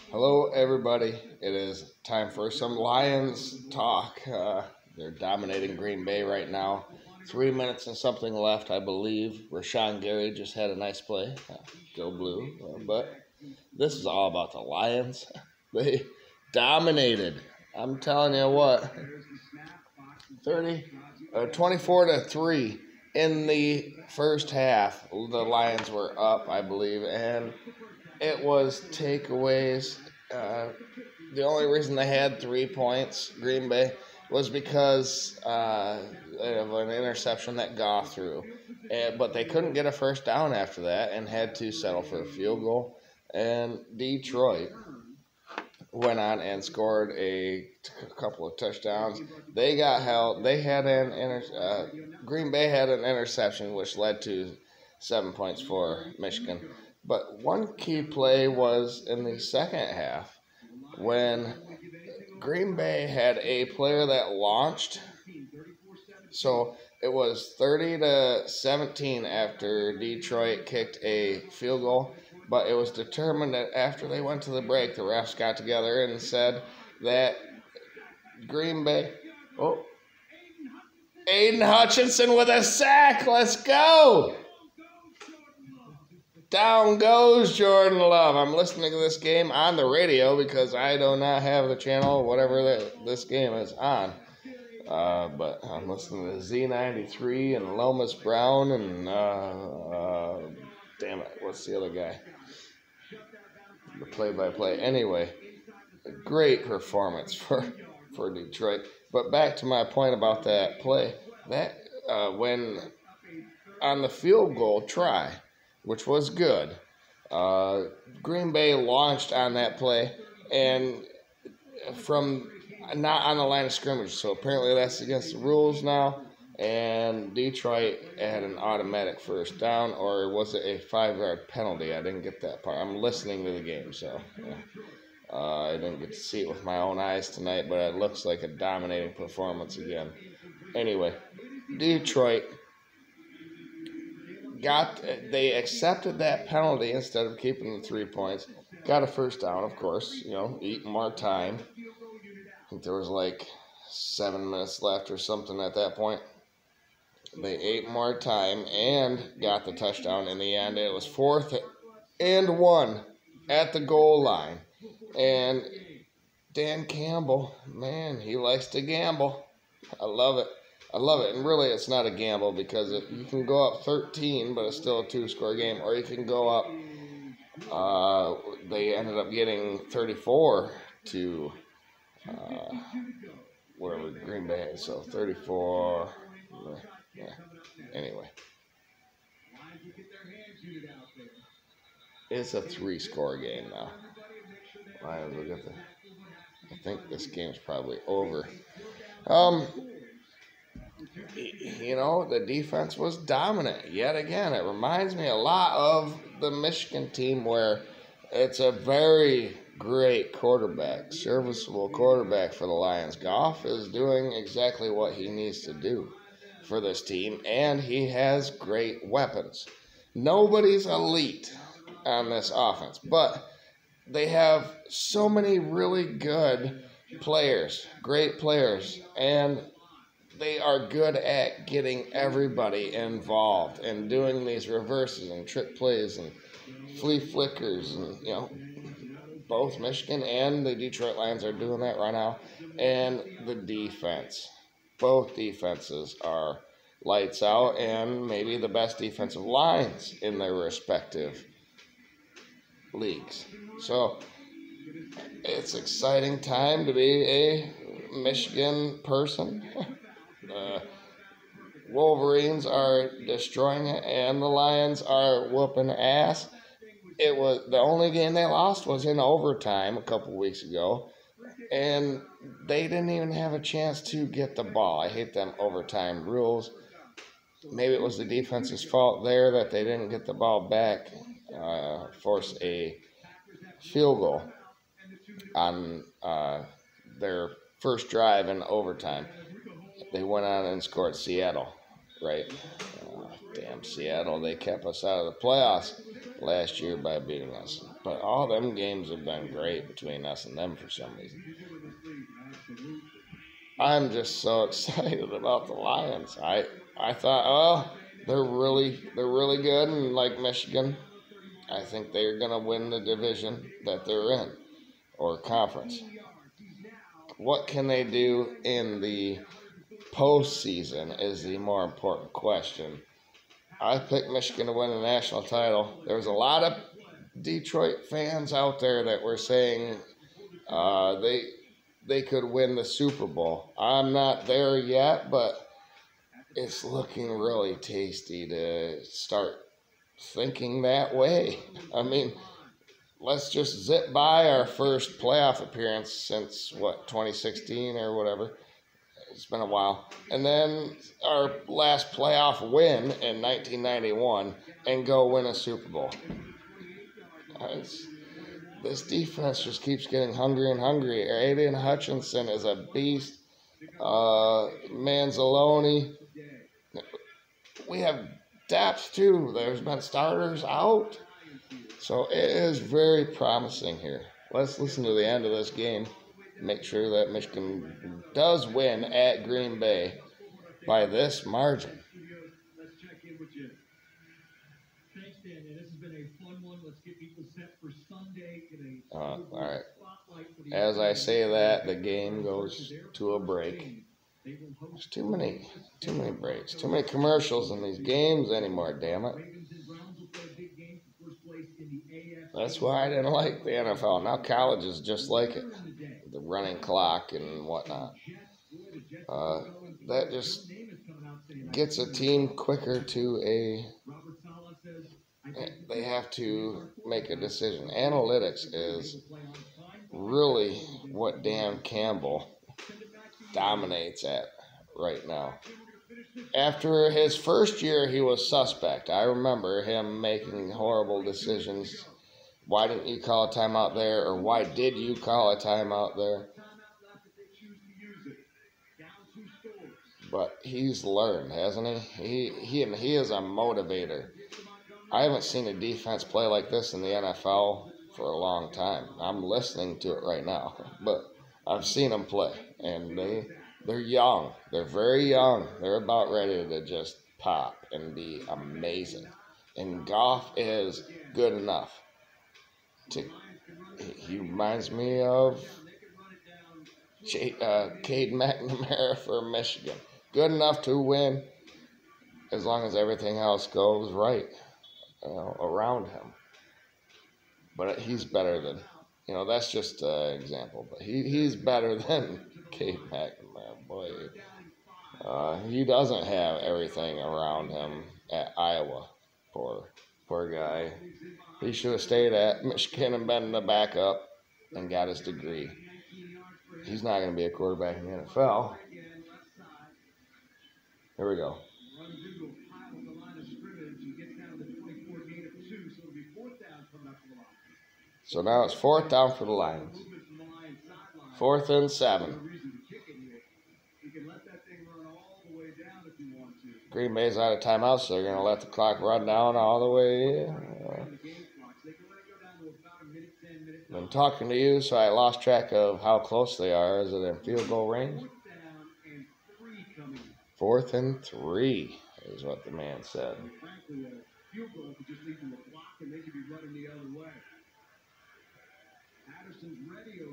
Hello, everybody. It is time for some Lions talk. They're dominating Green Bay right now. 3 minutes and something left, I believe. Rashawn Gary just had a nice play. Go blue. But this is all about the Lions. They dominated. I'm telling you what. 24-3 in the first half. The Lions were up, I believe, and it was takeaways. The only reason they had 3 points, Green Bay, was because of an interception that Goff threw. But they couldn't get a first down after that and had to settle for a field goal. And Detroit went on and scored a couple of touchdowns. They got held. They had Green Bay had an interception, which led to 7 points for Michigan. But one key play was in the second half when Green Bay had a player that launched. So it was 30-17 after Detroit kicked a field goal. But it was determined that after they went to the break, the refs got together and said that Green Bay... Oh, Aiden Hutchinson with a sack. Let's go. Down goes Jordan Love. I'm listening to this game on the radio because I do not have the channel, whatever this game is on. But I'm listening to Z93 and Lomas Brown and, damn it, what's the other guy? The play-by-play. Anyway, a great performance for Detroit. But back to my point about that play. That when on the field goal try, which was good, Green Bay launched on that play and from not on the line of scrimmage. So apparently that's against the rules now. And Detroit had an automatic first down, or was it a 5-yard penalty? I didn't get that part. I'm listening to the game, so yeah. I didn't get to see it with my own eyes tonight, but it looks like a dominating performance again. Anyway, Detroit they accepted that penalty instead of keeping the 3 points. Got a first down, of course, eating more time. I think there was like 7 minutes left or something at that point. They ate more time and got the touchdown in the end. It was 4th and 1 at the goal line. And Dan Campbell, man, he likes to gamble. I love it. I love it. And really, it's not a gamble because you can go up 13, but it's still a 2-score game. Or you can go up, they ended up getting 34 to whatever Green Bay had. So 34... Yeah. Anyway, it's a 3-score game now. Lions will get I think this game's probably over. The defense was dominant yet again. It reminds me a lot of the Michigan team, where it's a very great quarterback, serviceable quarterback for the Lions. Goff is doing exactly what he needs to do for this team, and he has great weapons. Nobody's elite on this offense, but they have so many really good players, great players, and they are good at getting everybody involved and doing these reverses and trick plays and flea flickers, and both Michigan and the Detroit Lions are doing that right now. And the defense. Both defenses are lights out and maybe the best defensive lines in their respective leagues. So it's exciting time to be a Michigan person. Wolverines are destroying it and the Lions are whooping ass. It was the only game they lost was in overtime a couple weeks ago. And they didn't even have a chance to get the ball. I hate them overtime rules. Maybe it was the defense's fault there that they didn't get the ball back, force a field goal on their first drive in overtime. They went on and scored Seattle, right? Damn Seattle, they kept us out of the playoffs last year by beating us. But all them games have been great between us and them for some reason. I'm just so excited about the Lions. I thought, oh, they're really good, and like Michigan, I think they're gonna win the division that they're in or conference. What can they do in the postseason is the more important question. I picked Michigan to win the national title. There was a lot of Detroit fans out there that were saying they could win the Super Bowl. I'm not there yet, but it's looking really tasty to start thinking that way. I mean, let's just zip by our first playoff appearance since, 2016 or whatever. It's been a while. And then our last playoff win in 1991 and go win a Super Bowl. This defense just keeps getting hungry and hungry. Aiden Hutchinson is a beast. Manzalone. We have depth too. There's been starters out. So it is very promising here. Let's listen to the end of this game. Make sure that Michigan does win at Green Bay by this margin. All right. As I say that, the game goes to a break. There's too many breaks, too many commercials in these games anymore, damn it. That's why I didn't like the NFL. Now college is just like it. The running clock and whatnot. That just gets a team quicker to they have to make a decision. Analytics is really what Dan Campbell dominates at right now. After his first year, he was suspect. I remember him making horrible decisions. Why didn't you call a timeout there? Or why did you call a timeout there? But he's learned, hasn't he? He is a motivator. I haven't seen a defense play like this in the NFL for a long time. I'm listening to it right now, but I've seen them play, and they're young. They're very young. They're about ready to just pop and be amazing. And Goff is good enough. He reminds me of Cade McNamara for Michigan. Good enough to win as long as everything else goes right around him. But he's better than, that's just an example. But he's better than Cade McNamara. Boy, he doesn't have everything around him at Iowa. Poor guy. He should have stayed at Michigan and been the backup and got his degree. He's not going to be a quarterback in the NFL. Here we go. So now it's 4th down for the Lions. 4th and 7. Green Bay's out of timeout, so they're going to let the clock run down all the way. I'm talking to you, so I lost track of how close they are. Is it in field goal range? 4th and 3 is what the man said.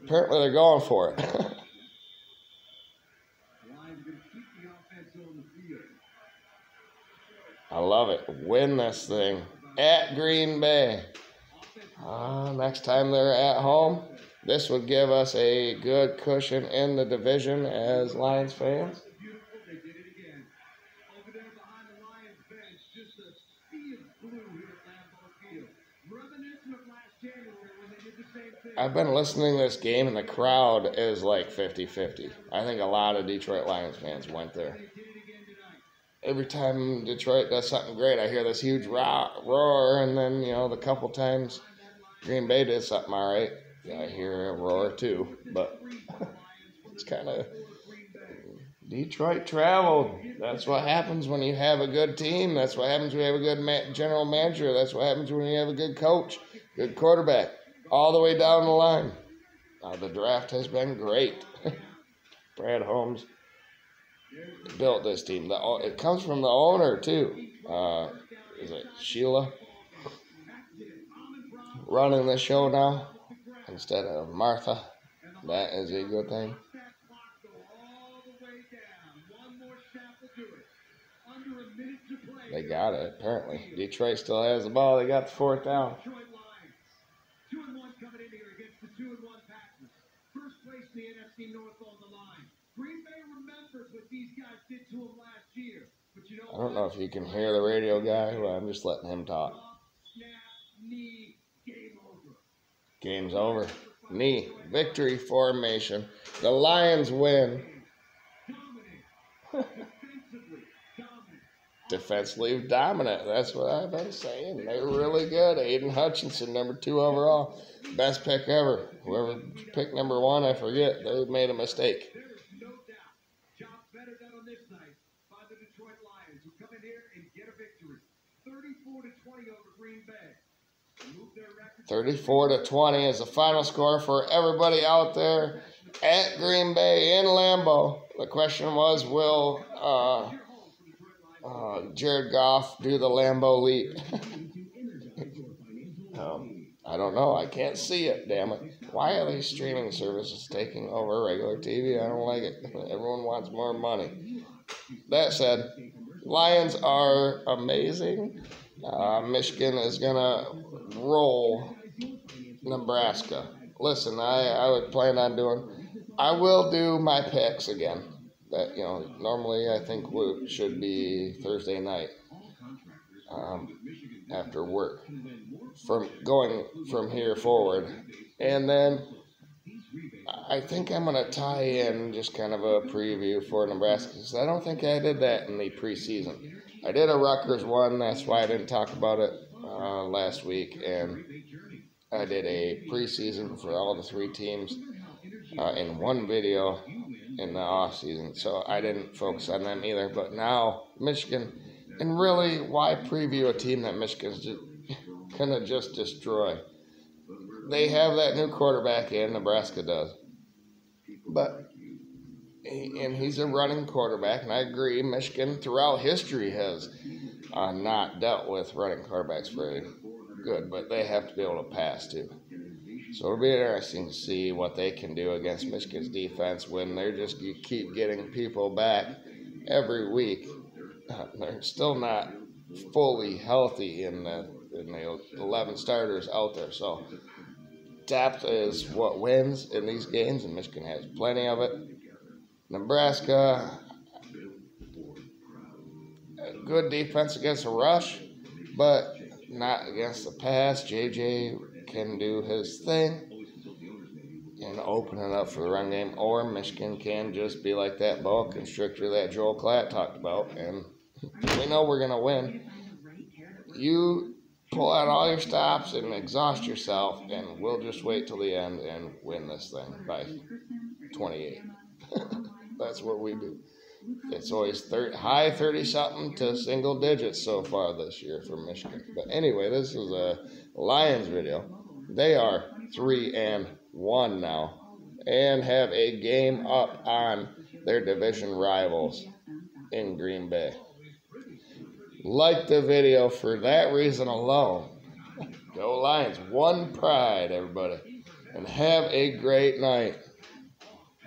Apparently they're going for it. I love it. Win this thing at Green Bay. Next time they're at home, this would give us a good cushion in the division as Lions fans. I've been listening to this game, and the crowd is like 50-50. I think a lot of Detroit Lions fans went there. Every time Detroit does something great, I hear this huge roar, and then, the couple times Green Bay did something all right, I hear a roar too. But it's kind of Detroit traveled. That's what happens when you have a good team. That's what happens when you have a good general manager. That's what happens when you have a good coach, good quarterback. all the way down the line. The draft has been great. Brad Holmes built this team. It comes from the owner, too. Is it Sheila running the show now instead of Martha? That is a good thing. They got it, apparently. Detroit still has the ball. They got the fourth down. I don't know if you can hear the radio guy, but I'm just letting him talk. Game's over. Knee. Victory formation. The Lions win. Defensively dominant. That's what I've been saying. They were really good. Aiden Hutchinson, number 2 overall. Best pick ever. Whoever picked number 1, I forget. They made a mistake. 34-20 is the final score for everybody out there at Green Bay in Lambeau. The question was, will Jared Goff do the Lambeau leap? I don't know. I can't see it, damn it. Why are these streaming services taking over regular TV? I don't like it. Everyone wants more money. That said, Lions are amazing. Michigan is going to roll Nebraska. Listen, I would plan on I will do my picks again. That, normally I think should be Thursday night after work. Going from here forward. And then I think I'm going to tie in just kind of a preview for Nebraska, because I don't think I did that in the preseason. I did a Rutgers one, that's why I didn't talk about it last week, and I did a preseason for all the 3 teams in one video in the off season, so I didn't focus on them either. But now Michigan, and really, why preview a team that Michigan's gonna just destroy? They have that new quarterback in, Nebraska does, and he's a running quarterback, and I agree, Michigan throughout history has not dealt with running quarterbacks very good, but they have to be able to pass too. So it'll be interesting to see what they can do against Michigan's defense when you keep getting people back every week. They're still not fully healthy in the 11 starters out there. So depth is what wins in these games, and Michigan has plenty of it. Nebraska, good defense against the rush, but not against the pass. JJ can do his thing and open it up for the run game, or Michigan can just be like that ball constrictor that Joel Klatt talked about, and we know we're going to win. You pull out all your stops and exhaust yourself, and we'll just wait till the end and win this thing by 28. That's what we do. It's always high 30-something to single digits so far this year for Michigan. But anyway, this is a Lions video. They are 3-1 now and have a game up on their division rivals in Green Bay. Like the video for that reason alone. Go Lions. One pride, everybody. And have a great night.